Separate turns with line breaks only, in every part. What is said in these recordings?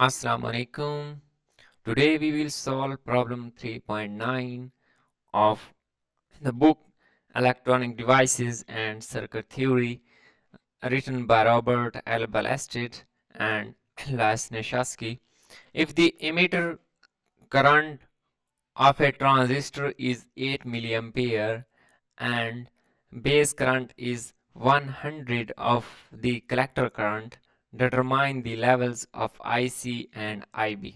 Assalamu alaikum. Today we will solve problem 3.9 of the book Electronic Devices and Circuit Theory, written by Robert L. Balestet and Lars Neshasky. If the emitter current of a transistor is 8 milliampere and base current is 100 of the collector current, determine the levels of IC and IB.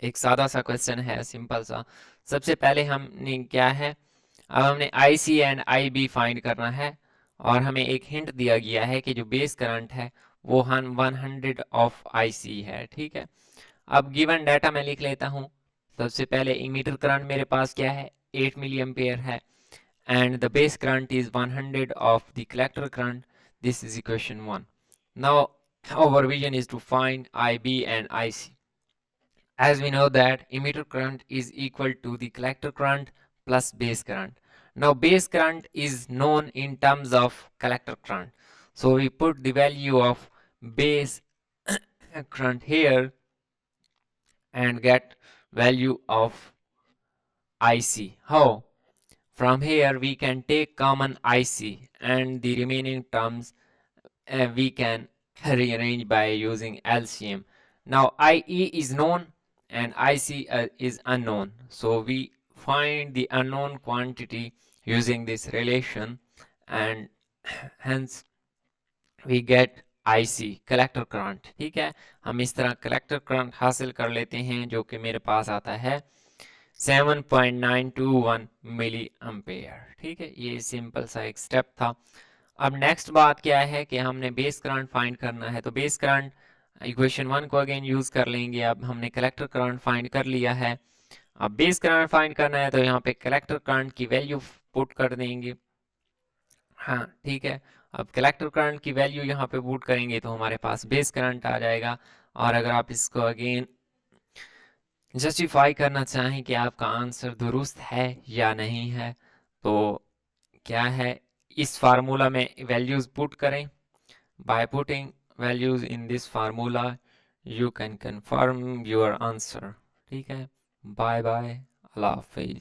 एक सादा सा question है, simple सा। सबसे पहले हमने क्या है, अब हमने आई सी एंड आई बी फाइंड करना है और हमें एक हिंट दिया गया है कि जो बेस करंट है वो 100 ऑफ आई सी है। ठीक है, अब गिवन डाटा मैं लिख लेता हूँ। सबसे पहले इमीटर करंट मेरे पास क्या है, 8 मिली एम्पेयर है and the base current is 100 of the collector current. This is equation 1. Now our vision is to find IB and IC. As we know that emitter current is equal to the collector current plus base current. Now base current is known in terms of collector current. So we put the value of base current here and get value of IC. How? From here we can take common IC and the remaining terms we can rearrange by using LCM. Now IE is known and IC is unknown. So we find the unknown quantity using this relation and hence we get IC collector current. ठीक है, हम इस तरह collector current हासिल कर लेते हैं जो कि मेरे पास आता है 7.921 मिली एम्पेयर। ठीक है, ये सिंपल सा एक स्टेप था। अब नेक्स्ट बात क्या है कि हमने बेस करंट फाइंड करना है, तो बेस करंट इक्वेशन 1 को अगेन यूज कर लेंगे। अब हमने कलेक्टर करंट फाइंड कर लिया है, अब बेस करंट फाइंड करना है तो यहाँ पे कलेक्टर करंट की वैल्यू पुट कर देंगे। हाँ ठीक है, अब कलेक्टर करंट की वैल्यू यहाँ पे पुट करेंगे तो हमारे पास बेस करंट आ जाएगा। और अगर आप इसको अगेन जस्टिफाई करना चाहें कि आपका आंसर दुरुस्त है या नहीं है, तो क्या है, इस फार्मूला में वैल्यूज पुट करें। By putting values in this formula you can confirm your answer. ठीक है, बाय बाय, अल्लाह हाफिज।